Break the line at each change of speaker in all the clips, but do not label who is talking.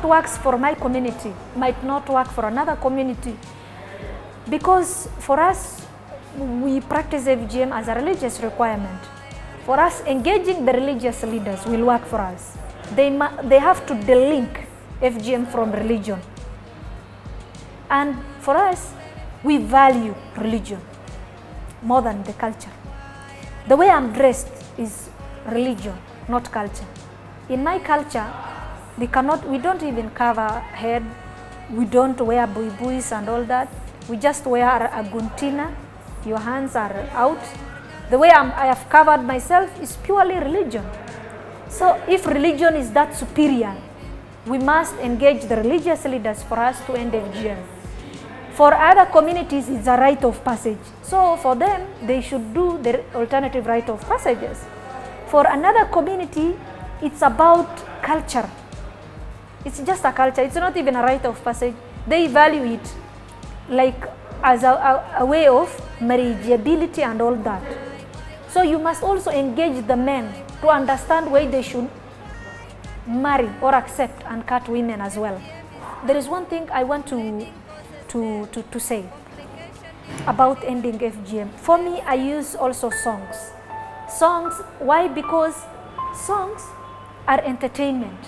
what works for my community might not work for another community. Because for us, we practice FGM as a religious requirement. For us, engaging the religious leaders will work for us. They have to delink FGM from religion. And for us, we value religion more than the culture. The way I'm dressed is religion, not culture. In my culture, we don't even cover head, we don't wear buibus and all that. We just wear a guntina, your hands are out. The way I have covered myself is purely religion. So if religion is that superior, we must engage the religious leaders for us to end FGM. For other communities, it's a rite of passage. So for them, they should do the alternative rite of passages. For another community, it's about culture. It's just a culture. It's not even a rite of passage. They value it like as a way of marriageability and all that. So you must also engage the men to understand why they should marry or accept and cut women as well. There is one thing I want to say about ending FGM. For me, I use also songs. Songs, why? Because songs are entertainment.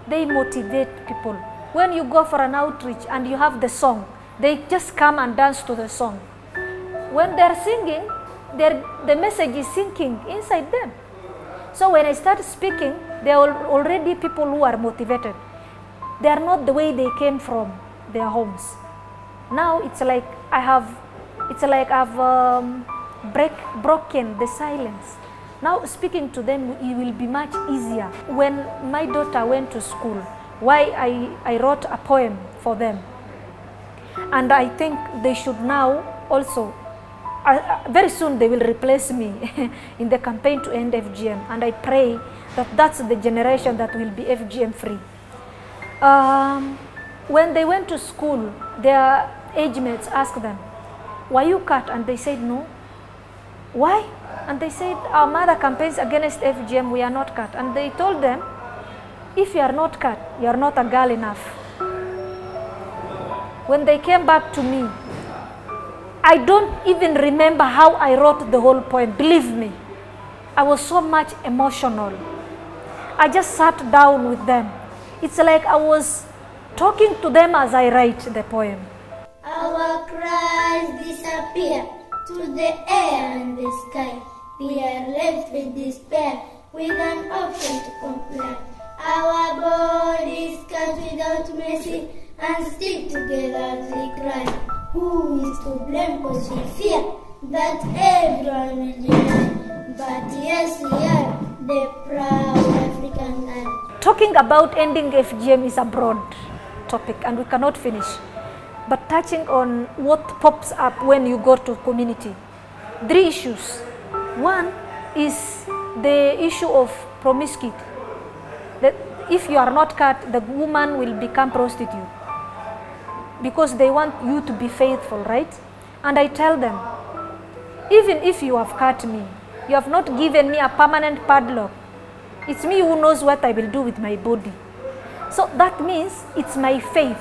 They motivate people. When you go for an outreach and you have the song, they just come and dance to the song. When they're singing, the message is sinking inside them. So when I start speaking, there are already people who are motivated. They are not the way they came from their homes. Now it's like I've broken the silence. Now speaking to them, it will be much easier. When my daughter went to school, I wrote a poem for them. And I think they should now also, very soon they will replace me in the campaign to end FGM. And I pray that that's the generation that will be FGM free. When they went to school, their age mates asked them, "Were you cut?" And they said, "No." "Why?" And they said, "Our mother campaigns against FGM, we are not cut." And they told them, "If you are not cut, you are not a girl enough." When they came back to me, I don't even remember how I wrote the whole poem. Believe me, I was so much emotional. I just sat down with them. It's like I was talking to them as I write the poem.
Our cries disappear to the air and the sky. We are left with despair, with an option to comply. Our bodies cut without mercy, and stick together as we cry. Who is to blame? Cause we fear that everyone will deny. But yes, we are the proud African land.
Talking about ending FGM is a broad topic and we cannot finish. But touching on what pops up when you go to community. 3 issues. One is the issue of promiscuity. That if you are not cut, the woman will become prostitute. Because they want you to be faithful, right? And I tell them, even if you have cut me, you have not given me a permanent padlock. It's me who knows what I will do with my body. So that means it's my faith.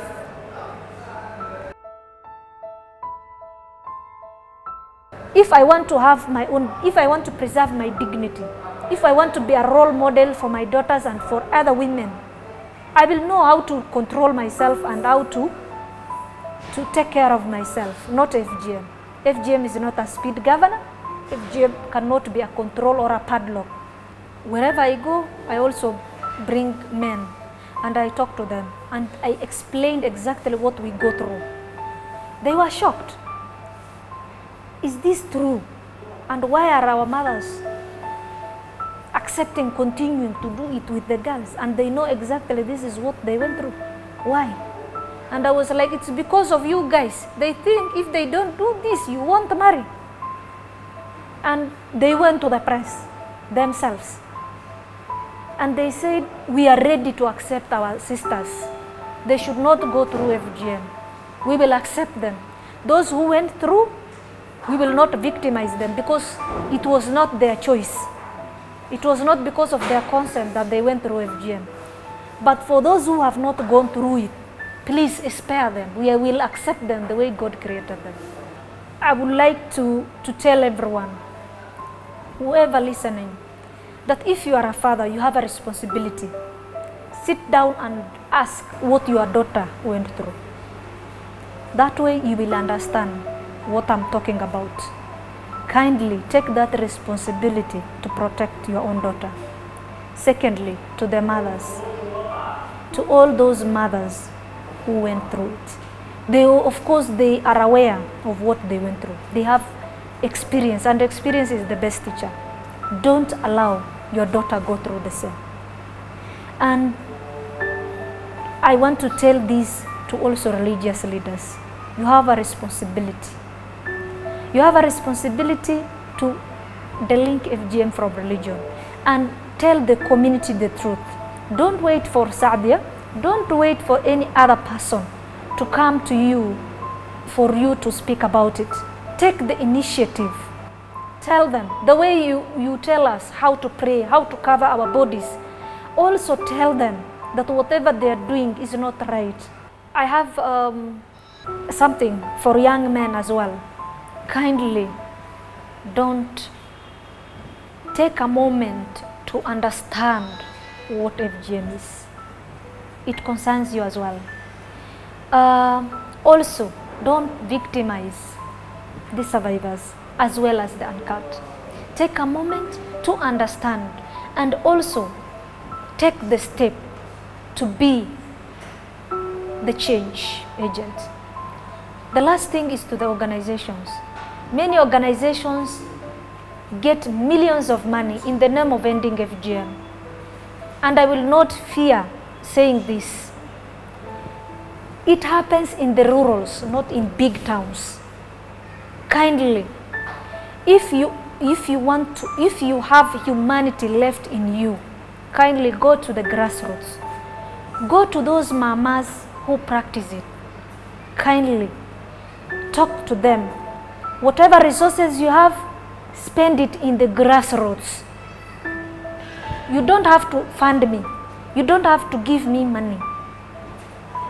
If I want to have my own, if I want to preserve my dignity, if I want to be a role model for my daughters and for other women, I will know how to control myself and how to take care of myself, not FGM. FGM is not a speed governor. FGM cannot be a control or a padlock. Wherever I go, I also bring men and I talk to them and I explained exactly what we go through. They were shocked. Is this true? And why are our mothers accepting continuing to do it with the girls? And they know exactly this is what they went through. Why? And I was like, it's because of you guys. They think if they don't do this, you won't marry. And they went to the press themselves. And they said, we are ready to accept our sisters. They should not go through FGM. We will accept them. Those who went through, we will not victimize them because it was not their choice. It was not because of their consent that they went through FGM. But for those who have not gone through it, please spare them. We will accept them the way God created them. I would like to tell everyone, whoever listening, that if you are a father, you have a responsibility. Sit down and ask what your daughter went through. That way you will understand what I'm talking about. Kindly take that responsibility to protect your own daughter. Secondly, to the mothers, to all those mothers who went through it. Of course, they are aware of what they went through. They have experience, and experience is the best teacher. Don't allow your daughter go through the same. And I want to tell this to also religious leaders. You have a responsibility. You have a responsibility to delink FGM from religion and tell the community the truth. Don't wait for Sadia. Don't wait for any other person to come to you for you to speak about it. Take the initiative. Tell them the way you tell us how to pray, how to cover our bodies. Also tell them that whatever they are doing is not right. I have something for young men as well. Kindly don't take a moment to understand what FGM is. It concerns you as well. Also, don't victimize the survivors as well as the uncut. Take a moment to understand and also take the step to be the change agent. The last thing is to the organizations. Many organizations get millions of money in the name of ending FGM. And I will not fear saying this. It happens in the rurals, not in big towns. Kindly, if you have humanity left in you, kindly go to the grassroots. Go to those mamas who practice it. Kindly talk to them. Whatever resources you have, spend it in the grassroots. You don't have to fund me. You don't have to give me money.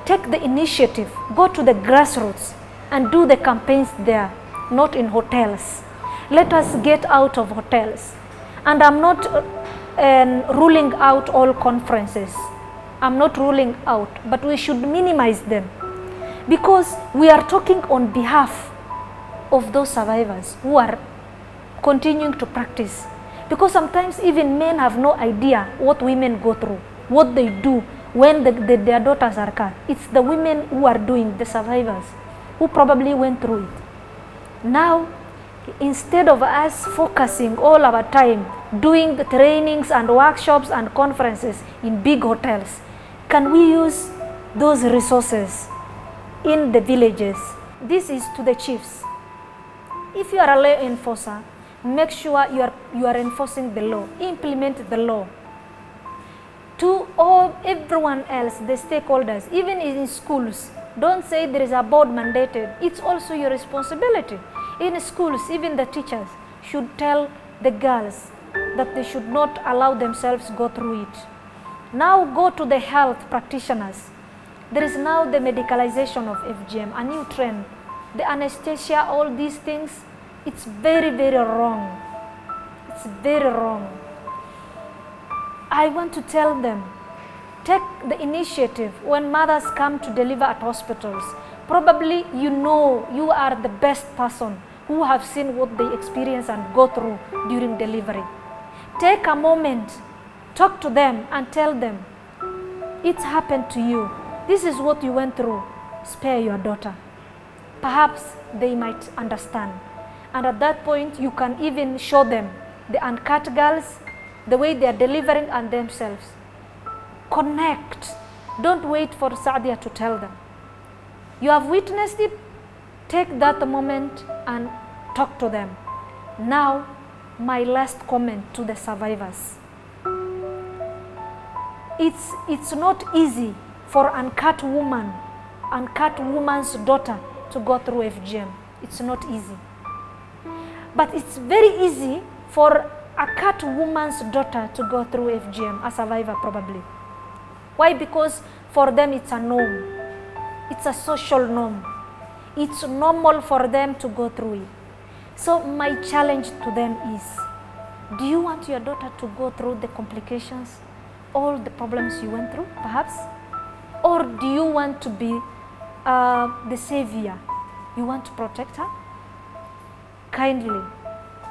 Take the initiative. Go to the grassroots and do the campaigns there, not in hotels. Let us get out of hotels. And I'm not ruling out all conferences. I'm not ruling out, but we should minimize them, because we are talking on behalf of those survivors who are continuing to practice. Because sometimes even men have no idea what women go through, what they do when their daughters are cut. It's the women who are doing, the survivors, who probably went through it. Now, instead of us focusing all our time doing the trainings and workshops and conferences in big hotels, can we use those resources in the villages? This is to the chiefs. If you are a law enforcer, make sure you are enforcing the law, implement the law. To everyone else, the stakeholders, even in schools, don't say there is a board mandated. It's also your responsibility. In schools, even the teachers should tell the girls that they should not allow themselves go through it. Now go to the health practitioners. There is now the medicalization of FGM, a new trend. The anesthesia, all these things, it's very, very wrong. It's very wrong. I want to tell them, take the initiative when mothers come to deliver at hospitals. Probably you know you are the best person who have seen what they experience and go through during delivery. Take a moment, talk to them and tell them, it's happened to you. This is what you went through. Spare your daughter. Perhaps they might understand. And at that point, you can even show them the uncut girls, the way they are delivering and themselves. Connect. Don't wait for Sadia to tell them. You have witnessed it. Take that moment and talk to them. Now, my last comment to the survivors. It's not easy for uncut woman's daughter to go through FGM. It's not easy. But it's very easy for a cut woman's daughter to go through FGM, a survivor probably. Why? Because for them it's a norm. It's a social norm. It's normal for them to go through it. So my challenge to them is, do you want your daughter to go through the complications, all the problems you went through, perhaps? Or do you want to be the savior? You want to protect her? Kindly,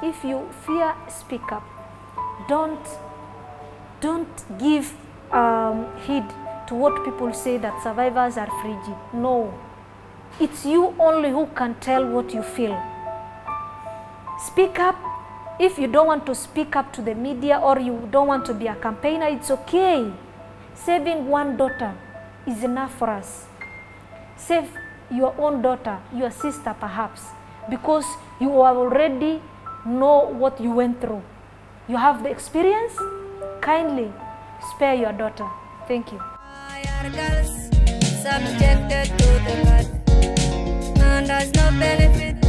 if you fear, speak up. Don't give heed to what people say that survivors are frigid. No, it's you only who can tell what you feel. Speak up. If you don't want to speak up to the media or you don't want to be a campaigner, it's okay. Saving one daughter is enough for us. Save your own daughter, your sister perhaps, because you already know what you went through. You have the experience. Kindly spare your daughter. Thank you.
Subjected to the bad, and there's no benefit.